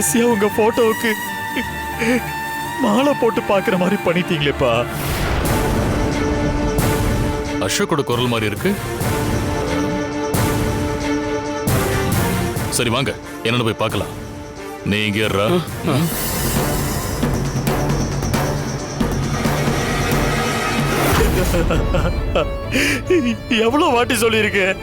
கடைசியா உங்க போட்டோவுக்கு மாலை போட்டு பாக்குற மாதிரி பண்ணிட்டீங்களேப்பா. அசோக்கோட குரல் மாதிரி இருக்கு. சரி வாங்க, என்னன்னு போய் பார்க்கலாம். நீ இங்க இருடா. எவ்வளவு வாட்டி சொல்லியிருக்கேன்,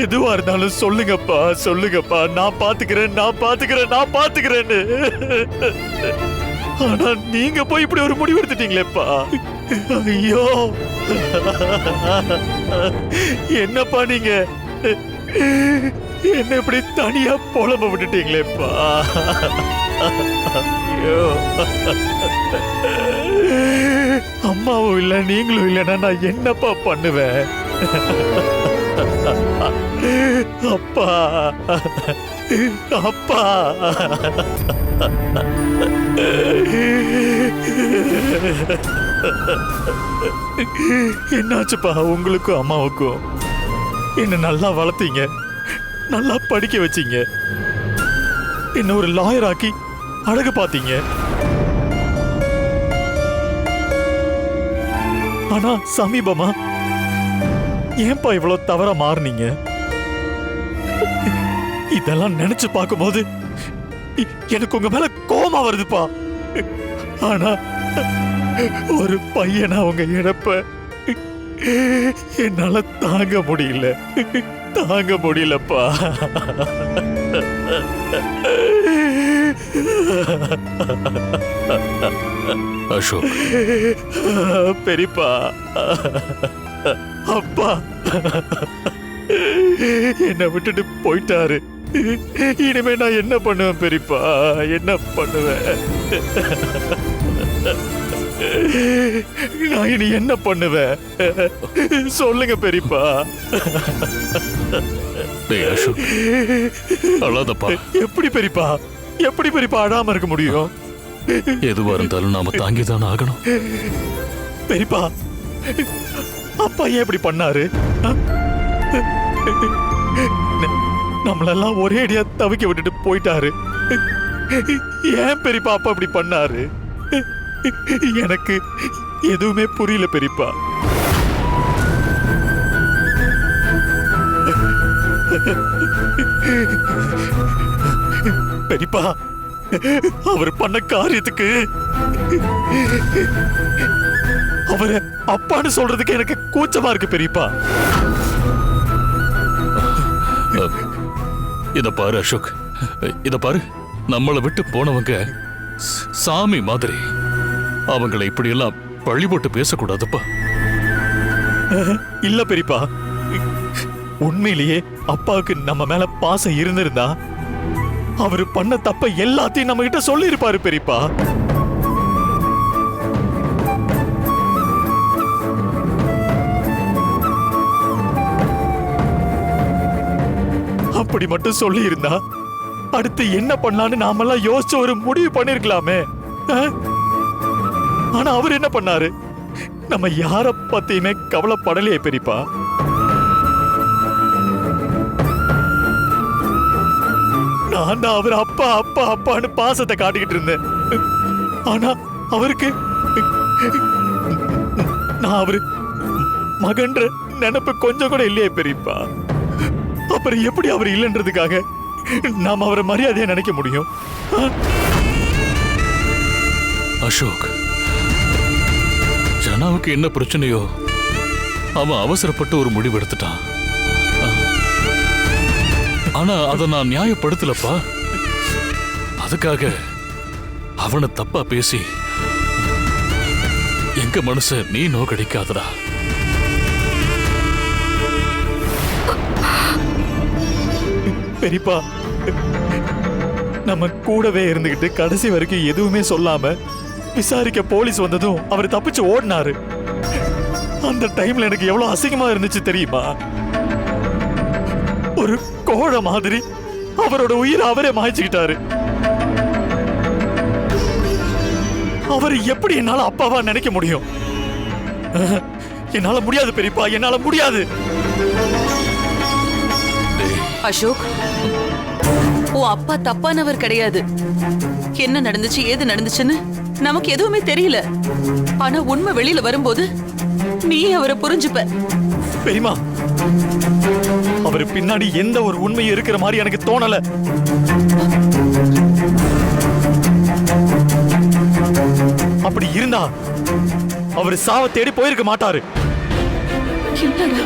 எதுவா இருந்தாலும் சொல்லுங்கப்பா சொல்லுங்கப்பா, நான் பாத்துக்கிறேன்னு. ஆனா நீங்க போய் இப்படி ஒரு முடிவு எடுத்துட்டீங்களேப்பா. ஐயோ என்னப்பா நீங்க என்ன இப்படி தனியா புலம்ப விட்டுட்டீங்களேப்பா. ஐயோ அம்மாவும் இல்ல நீங்களும் இல்லைன்னா நான் என்னப்பா பண்ணுவேன். அப்பா அப்பா என்னாச்சுப்பா உங்களுக்கும் அம்மாவுக்கும்? என்ன நல்லா வளர்த்தீங்க, நல்லா படிக்க வச்சீங்க, என்ன ஒரு லாயர் ஆக்கி அழகு பார்த்தீங்க. ஆனா சமீபமா ஏன்பா இவ்வளவு தவறா மாறுனீங்க? இதெல்லாம் நினைச்சு பார்க்கும்போது எனக்கு உங்க மேல கோபம் வருதுப்பா. ஆனா ஒரு பையனா உங்க இழப்ப என்னால தாங்க முடியலப்பா. அசோக், பெரியப்பா, அப்பா என்னை விட்டுட்டு போயிட்டாரு. இனிமே நான் என்ன பண்ணுவேன் பெரியப்பா, என்ன பண்ணுவேன்? நான் இனி என்ன பண்ணுவேன் சொல்லுங்க பெரியப்பா. டேய் அசோக், அழாதப்பா. எப்படி பெரியப்பா அழாம இருக்க முடியும்? எதுவா இருந்தாலும் நாம தாங்கிதான் ஆகணும். பெரியப்பா, அப்பா ஏன் இப்படி பண்ணாரு? நம்மளெல்லாம் ஒரே அடியா தவிக்க விட்டுட்டு போயிட்டாரு. ஏன் பெரியப்பா அப்பா இப்படி பண்ணாரு? எனக்கு எதுவுமே புரியல பெரியப்பா. பெரியப்பா, அவர் பண்ண காரியத்துக்கு அவரை அப்பான்னு சொல்றதுக்கு எனக்கு கூச்சமா இருக்கு பெரியப்பா. இத பாரு அசோக், இத பாரு. நம்மளை விட்டு போனவங்க சாமி மாதிரி. அவங்களை இப்படி எல்லாம் பழி போட்டு பேசக்கூடாதுப்பா. இல்ல பெரியப்பா, உண்மையிலேயே அப்பாவுக்கு நம்ம மேல பாசம் இருந்திருந்தா அவரு பண்ண தப்ப எல்லாத்தையும் நம்ம கிட்ட சொல்லி இருப்பாரு பெரியப்பா. அப்படி மட்டும் சொல்லி இருந்தா அடுத்து என்ன பண்ணலான்னு நாமெல்லாம் யோசிச்சு ஒரு முடிவு பண்ணிருக்கலாமே. ஆனா அவர் என்ன பண்ணாரு? நம்ம யார பத்தியுமே கவலைப்படலையே பெரியப்பா. நான் தான் அவர் அப்பா அப்பா அப்பான்னு பாசத்தை காட்டிக்கிட்டு இருந்தேன். ஆனா அவருக்கு நான் அவரு மகன்ற நினைப்பு கொஞ்சம் கூட இல்லையே பெரியப்பா. அப்புறம் எப்படி அவர் இல்லைன்றதுக்காக நாம் அவரை மரியாதையா நினைக்க முடியும்? அசோக், ஜனாவுக்கு என்ன பிரச்சனையோ அவன் அவசரப்பட்டு ஒரு முடிவு எடுத்துட்டான். ஆனா அதை நான் நியாயப்படுத்தலப்பா. அதுக்காக அவனை தப்பா பேசி எங்க மனச நீ நோக்கடிக்காதடா. பெரியப்பா, நம்ம கூடவே இருந்துகிட்டு கடைசி வரைக்கும் எதுவுமே சொல்லாம விசாரிக்க போலீஸ் வந்ததும் அவர் தப்பிச்சு ஓடினாரு. அந்த டைம்ல எனக்கு எவ்வளவு அசிங்கமா இருந்துச்சு தெரியுமா? ஒரு கோழை மாதிரி அவரோட உயிரை அவரே மாய்ச்சிக்கிட்டாரு. அவர் எப்படி என்னால அப்பாவா நினைக்க முடியும்? என்னால முடியாது பெரியப்பா, என்னால முடியாது. அசோக், உன் அப்பா தப்பானவர் கிடையாது. என்ன நடந்துச்சு ஏது நடந்துச்சுன்னு நமக்கு எதுவுமே தெரியல. ஆனா உண்மை வெளியில வரும்போது நீ அவரை புரிஞ்சுப்ப. பெரியமா, அவர் பின்னாடி எந்த ஒரு உண்மையும் இருக்கிற மாதிரி எனக்கு தோணல. அப்படி இருந்தா அவர் சாவ தேடி போயிருக்க மாட்டாரு. என்னடா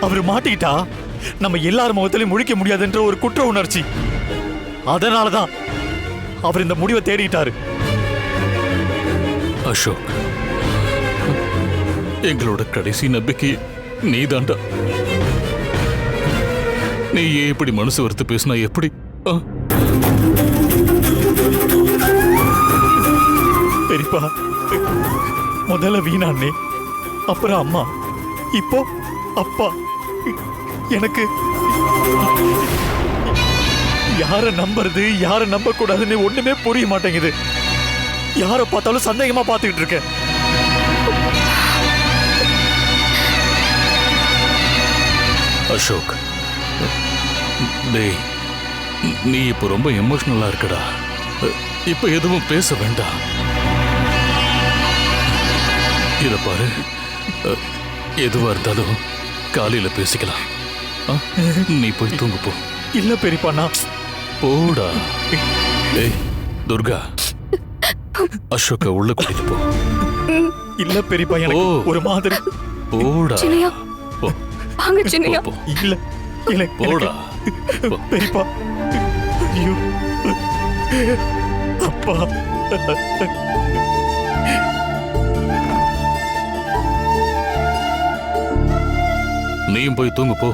அவர் மாட்டிக்கிட்டா நம்ம எல்லார் முகத்திலையும் முழிக்க முடியாதுன்ற ஒரு குற்ற உணர்ச்சி. அதனாலதான் அவர் இந்த முடிவை தேடிட்டாரு. அசோக், எங்களோட கடைசி நம்பிக்கை நீதாண்டா. நீ ஏன் இப்படி மனசு வறுத்து பேசினா எப்படி? பெரியப்பா, முதல்ல வீணாண்ணே, அப்புறம் அம்மா, இப்போ அப்பா. எனக்கு யார நம்புறது யார நம்ப கூடாதுன்னு ஒண்ணுமே புரிய மாட்டேங்குது. யார பார்த்தாலும் சந்தேகமா பார்த்துக்கிட்டு இருக்கேன். அசோக், டேய், நீ இப்ப ரொம்ப எமோஷனலா இருக்கடா. இப்ப எதுவும் பேச வேண்டாம். இத பாரு, எதுவா இருந்தாலும் காலையில பேசிக்கலாம். நீ போய் தூங்கு போ. இல்ல பெரியப்பா, நான் போடா. டேய் துர்கா, அசோக்க உள்ள கூட்டிட்டு போ. இல்ல பெரியப்பா, எனக்கு ஒரு மாதிரி. போடா. சின்னையா, போ. வாங்க சின்னையா. இல்ல இல்ல போடா. பெரியப்பா. ஐயோ அப்பா. நீயும் போய் தூங்கு போ.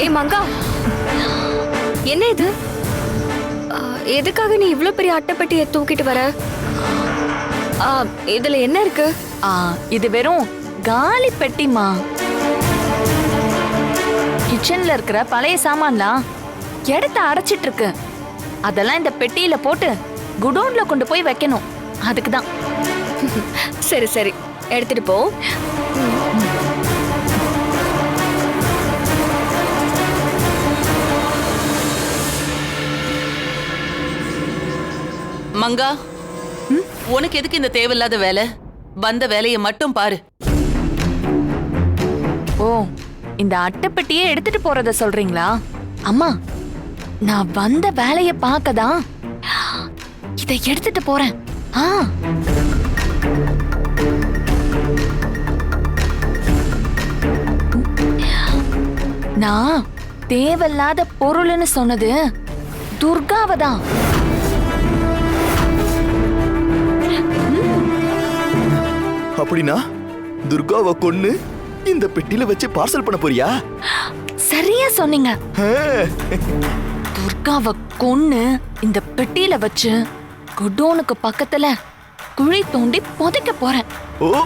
ஏய் மங்கா, என்ன இது? எதுக்காக நீ இவ்ளோ பெரிய அட்டைப்பெட்டியை தூக்கிட்டு வர? இதுல என்ன இருக்கு? இது வெறும் காலி பெட்டிமா. கிச்சன்ல இருக்கிற பழைய சாமான்லாம் இடத்த அடைச்சிட்டு இருக்கு. அதெல்லாம் இந்த பெட்டியில போட்டு குடோன்ல கொண்டு போய் வைக்கணும். அதுக்கு தான். சரி சரி, எடுத்துட்டு போ. மங்கா, உனக்கு எதுக்கு இந்த தேவையில்லாத வேலை? வந்த வேலையை மட்டும் பாரு. ஓ, இந்த அட்டைப்பெட்டியே எடுத்துட்டு போறத சொல்றீங்களா? அம்மா, நான் வந்த வேலைய பார்க்கதான் இதை எடுத்துட்டு போறேன். நான் தேவையில்லாத பொருள்னு சொன்னது துர்காவை தான். அப்படின்னா துர்காவை கொன்னு இந்த பெட்டியில வச்சு பார்சல் பண்ண போறியா? சரியா சொன்னீங்க. துர்காவை கொன்னு இந்த பெட்டியில வச்சு குடோனுக்கு பக்கத்துல குழி தோண்டி புதைக்க போறேன். ஓ,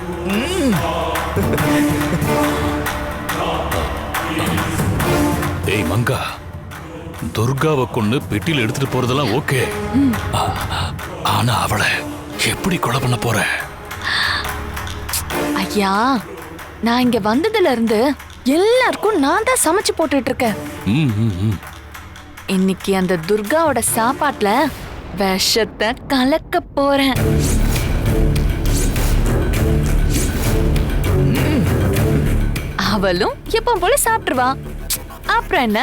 ஏய் மங்கா, துர்காவை கொண்டு பெட்டியில எடுத்துட்டு போறதெல்லாம் ஓகே. ஆனா அவளை எப்படி கொலை பண்ண போற? ஐயா, நான் இங்க வந்ததுல இருந்து எல்லாருக்கும் நான் தான் சமைச்சு போட்டுட்டு இருக்கேன். இன்னைக்கு அந்த துர்காவோட சாப்பாட்டுல விஷத்தை கலக்க போறேன். அவளும் எப்பவும் போல சாப்பிட்டுருவா. அப்புறம் என்ன,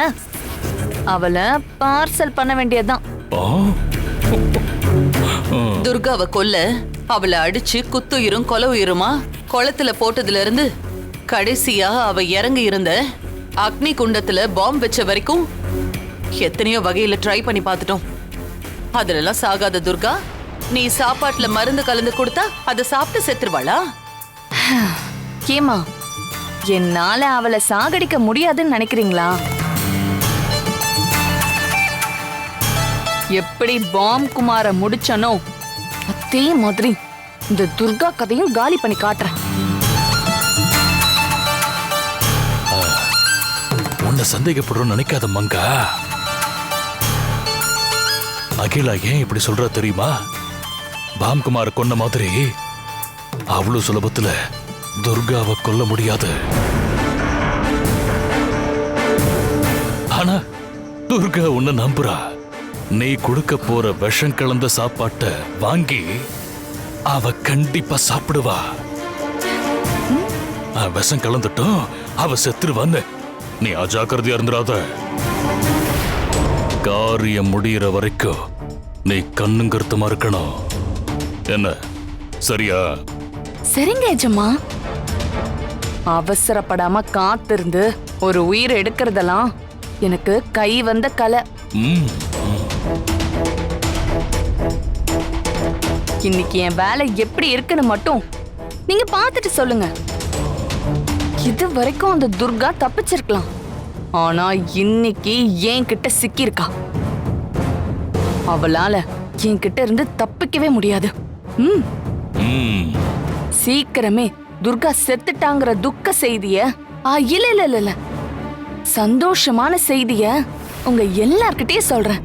அவளை பார்சல் பண்ண வேண்டியதுதான். துர்காவை கொல்ல அவளை அடிச்சு குத்துயிரும் கொலை உயிருமா குளத்துல போட்டதுல இருந்து கடைசியா அவ இறங்கி இருந்த அக்னி குண்டத்துல பாம்பு வச்ச வரைக்கும் எத்தனையோ வகையில ட்ரை பண்ணி பார்த்துட்டோம். அதுலலாம் சாகாத துர்கா, நீ சாப்பாட்டுல மருந்து கலந்து கொடுத்தா அதை சாப்பிட்டு செத்துருவாளா? ஏமா, என்னால அவளை சாகடிக்க முடியாதுன்னு நினைக்கிறீங்களா? எப்படி பாம் குமார முடிச்சனோ அதே மாதிரி இந்த துர்கா கதையும் காலி பண்ணி காட்டுறேன். உன்னை சந்தேகப்படுறோம் நினைக்காத மங்கா. அகிலா ஏன் இப்படி சொல்ற தெரியுமா? பாம்குமார் கொன்ன மாதிரி அவ்வளவு சுலபத்துல துர்காவை கொல்ல முடியாது. ஆனா துர்கா உன்னை நம்புறா. நீ கொடுக்க போற விஷம் கலந்த சாப்பாட்டை வாங்கி அவ கண்டிப்பா சாப்பிடுவா. விஷம் கலந்துட்டும் அவ செத்துருவான்னு நீ அஜாக்கிரதையா இருந்துடாத. காரியம் முடிகிற வரைக்கும் நீ கண்ணுங்கருத்துமா இருக்கணும். என்ன, சரியா? சரிங்க எஜமா. அவசரப்படாம காத்திருந்து ஒரு உயிரை எடுக்கிறதெல்லாம் எனக்கு கை வந்த கலை. இன்னைக்கு என் வேலை எப்படி இருக்குன்னு மட்டும் நீங்க பார்த்துட்டு சொல்லுங்க. இது வரைக்கும் அந்த துர்கா தப்பிச்சிருக்கலாம், ஆனா இன்னைக்கு என்கிட்ட சிக்கியிருக்கா. அவளால என்கிட்ட இருந்து தப்பிக்கவே முடியாது. சீக்கிரமே துர்கா செத்துட்டாங்கிற துக்க செய்திய இல்ல சந்தோஷமான செய்திய உங்க எல்லார்கிட்டயும் சொல்றேன்.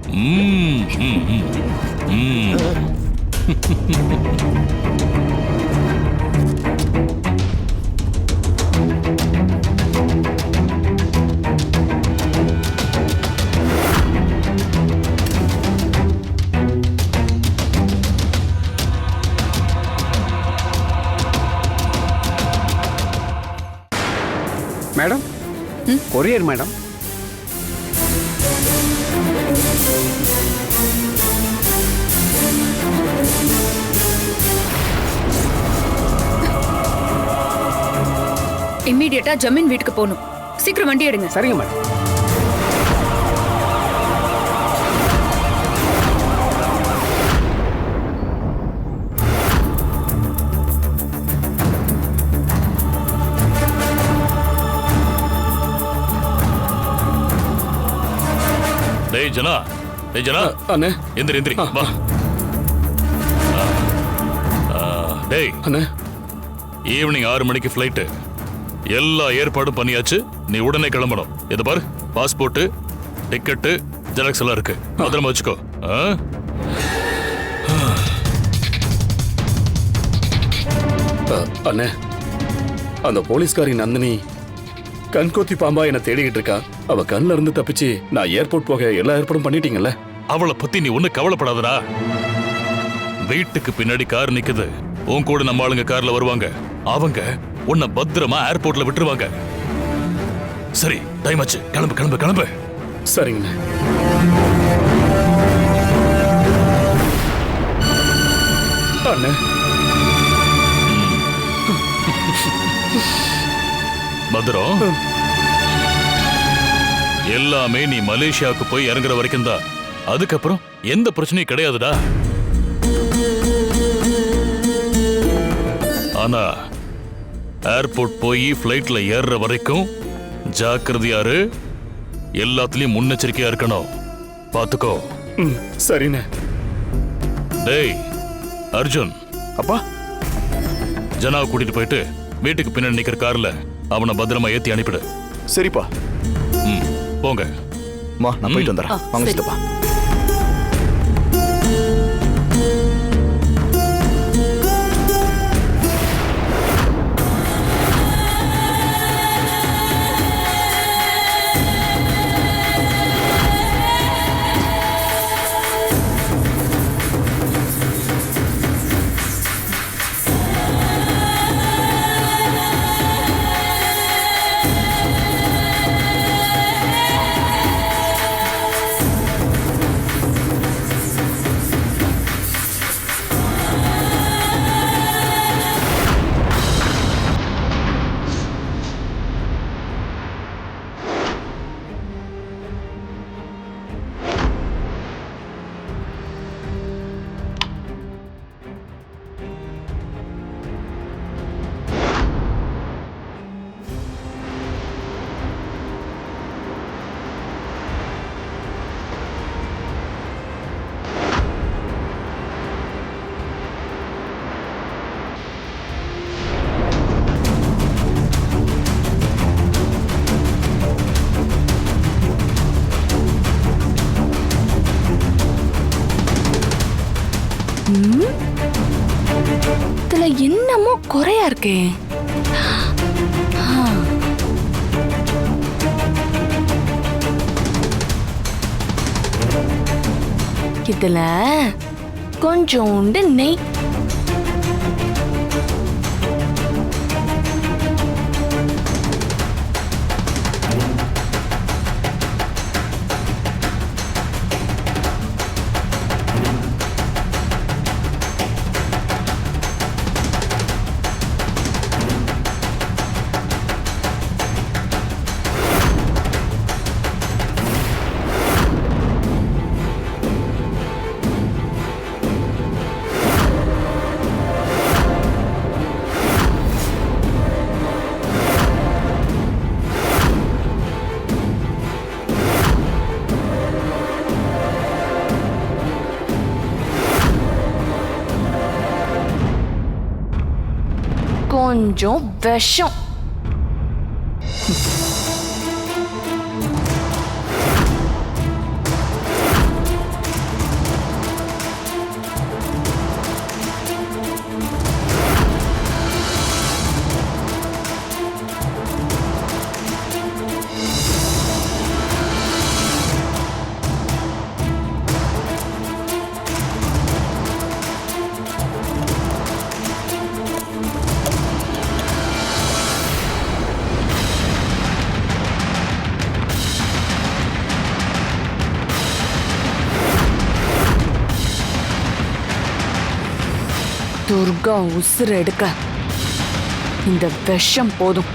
Madam, courier madam. இம்மீடியட்டா ஜமீன் வீட்டுக்கு போகணும். சீக்கிரம் வண்டி எடுங்க. சரிங்க மேடம். டேய் ஜனா, டேய் ஜனா. அண்ணே, எந்திரி எந்திரி வா. டேய் அண்ணே, ஈவினிங் 6 மணிக்கு ஃப்ளைட்டு. எல்லா ஏற்பாடும் பண்ணியாச்சு. நீ உடனே கிளம்பணும். இது பாரு, பாஸ்போர்ட், டிக்கெட்டு, ஜெராக்ஸ் எல்லாம் இருக்கு. பத்திரமா வச்சுக்கோ. அண்ணே, அந்த போலீஸ்காரி நந்தினி கண்கோத்தி பாம்பா என்ன தேடிக்கிட்டு இருக்கா. அவ கண்ணுல இருந்து தப்பிச்சு நான் ஏர்போர்ட் போக எல்லா ஏற்பாடும் பண்ணிட்டீங்கல்ல? அவளை பத்தி நீ ஒண்ணு கவலைப்படாதடா. வீட்டுக்கு பின்னாடி கார் நிக்குது. உன் கூட நம்ம ஆளுங்க கார்ல வருவாங்க. அவங்க உன்னை பத்திரமா ஏர்போர்ட்ல விட்டுருவாங்க. சரி, டைம் ஆச்சு. கிளம்பு கிளம்பு கிளம்பு. சரிங்க அண்ணே. பத்திரம். எல்லாமே நீ மலேசியாவுக்கு போய் இறங்குற வரைக்கும் தான். அதுக்கப்புறம் எந்த பிரச்சனையும் கிடையாதுடா. ஆனா ஏர்போர்ட் போய் ஃப்ளைட்ல ஏறுற வரைக்கும் ஜாக்கிரதையாரு. எல்லாத்துலயும் முன்னெச்சரிக்கையா இருக்கணும். பாத்துக்கோ. சரிண்ணே. டேய் அர்ஜுன், அப்பா, ஜனாவை கூட்டிட்டு போயிட்டு வீட்டுக்கு பின்னாடி நிக்கிற கார்ல அவனை பத்திரமா ஏத்தி அனுப்பிடு. சரிப்பா. போங்க. நான் போயிட்டு வந்துடுறேன். வாங்க சித்தப்பா. இதுல என்னமோ குறையா இருக்கே. ஆ. இதுல கொஞ்சோண்டு நெய். கொஞ்சம் விஷம். துர்கா உசுர எடுக்க இந்த விஷம் போதும்.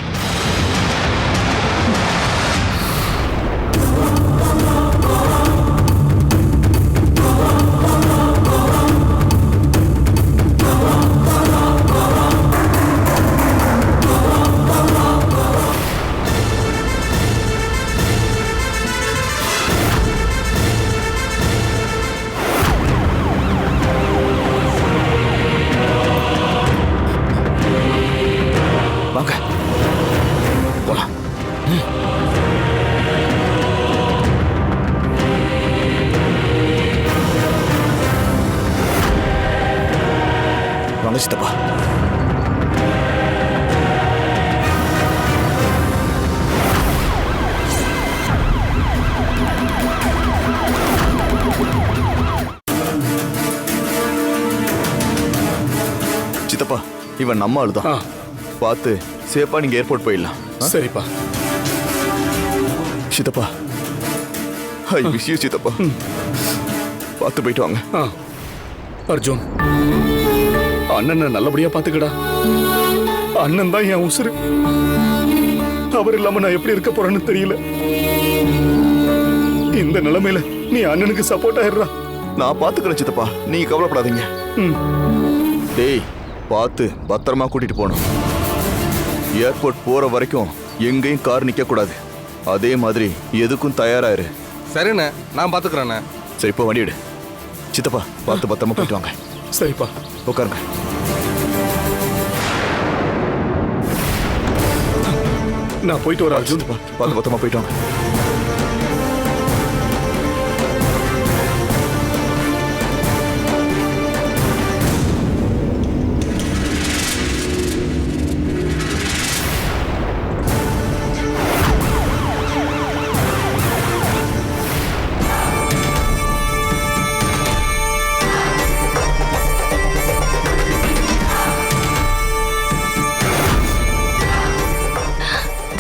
வாங்க போலாம். வாங்க சித்தப்பா. சித்தப்பா இவன் நம்ம ஆளுதான். ஆ, பார்த்து சேஃபா நீங்க ஏர்போர்ட் போயிடலாம். சரிப்பா. சித்தப்பா ஐ மிஸ் யூ சித்தப்பா. பார்த்து போயிட்டு வாங்க. ஆ, அர்ஜுன், அண்ணனை நல்லபடியா பாத்துக்கடா. அண்ணன் தான் என் உசுரு. அவர் இல்லாம நான் எப்படி இருக்க போறேன்னு தெரியல. இந்த நிலைமையில நீ அண்ணனுக்கு சப்போர்ட் ஆயிடுறா. நான் பாத்துக்கிறேன் சித்தப்பா, நீங்க கவலைப்படாதீங்க. ம். டேய் பார்த்து பத்திரமா கூட்டிட்டு போகணும். ஏர்போர்ட் போற வரைக்கும் எங்கேயும் கார் நிக்க கூடாது. அதே மாதிரி எதுக்கும் தயாராயிரு. சரிண்ணே, நான் பாத்துக்கிறேண்ணே. சரி இப்போ வண்டி எடு. சித்தப்பா பார்த்து பத்திரமா போயிட்டு வாங்க. சரிப்பா. உட்காருங்க. நான் போயிட்டு வரேன் அர்ஜுன். பார்த்து பத்திரமா போயிட்டு வாங்க.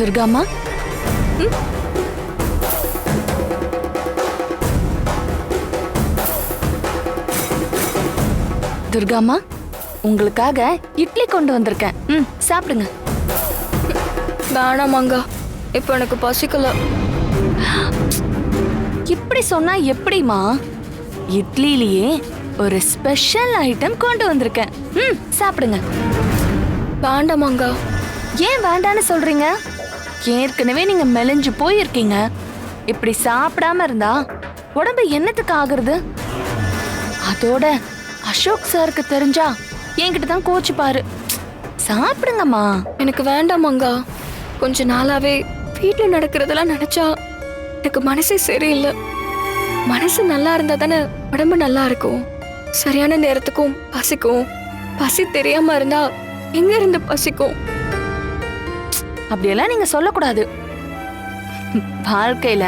துர்காம்மா, துர்காம்மா, உங்களுக்காக இட்லி கொண்டு வந்திருக்கேன். ம், சாப்பிடுங்க. வேணாம் மங்கா, இப்போ எனக்கு பசிக்கல. இப்படி சொன்னா எப்படிமா? இட்லிலேயே ஒரு ஸ்பெஷல் ஐட்டம் கொண்டு வந்திருக்கேன். ம், சாப்பிடுங்க. வேண்டாம் மங்கா. ஏன் வேண்டான்னு சொல்றீங்க? ஏற்கனவே நீங்க மெலிஞ்சு போயிருக்கீங்க. இப்படி சாப்பிடாம இருந்தா உடம்பு என்னத்துக்கு ஆகுறது? அதோட அசோக் சாருக்கு தெரிஞ்சா என்கிட்ட தான் கோச்சுப்பாரு. சாப்பிடுங்கம்மா. எனக்கு வேண்டாம் மங்கா. கொஞ்ச நாளாவே வீட்டுல நடக்கிறதெல்லாம் நினைச்சா எனக்கு மனசே சரியில்லை. மனசு நல்லா இருந்தா தானே உடம்பு நல்லா இருக்கும். சரியான நேரத்துக்கும் பசிக்கும். பசி தெரியாம இருந்தா எங்க இருந்து பசிக்கும்? அப்படியெல்லாம் நீங்க சொல்லக்கூடாது. வாழ்க்கையில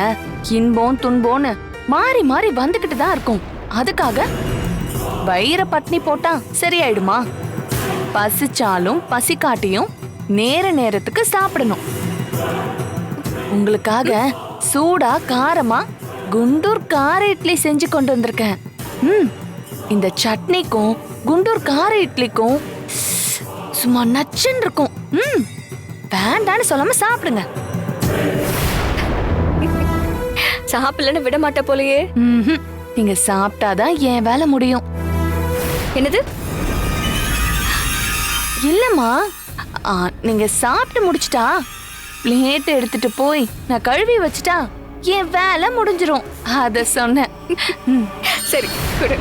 இன்பம் துன்பம்னு மாறி மாறி வந்துகிட்டு தான் இருக்கும். அதுக்காக வயிற பட்னி போட்டா சரியாயிடுமா? பசிச்சாலும் பசிக்காட்டியும் நேர நேரத்துக்கு சாப்பிடணும். உங்களுக்காக சூடா காரமா குண்டூர் கார இட்லி செஞ்சு கொண்டு வந்திருக்கேன். இந்த சட்னிக்கும் குண்டூர் கார இட்லிக்கும் சும்மா நச்சுன்னு இருக்கும். வேண்டான்னு சொல்லாம சாப்பிடுங்க. சாப்பிடலன்னு விட மாட்ட போலயே. நீங்க சாப்பிட்டாதான் என் வேலை முடியும். என்னது? இல்லம்மா, நீங்க சாப்பிட்டு முடிச்சிட்டா பிளேட் எடுத்துட்டு போய் நான் கழுவி வச்சுட்டா என் வேலை முடிஞ்சிரும். அத சொன்னேன். சரி, குடு.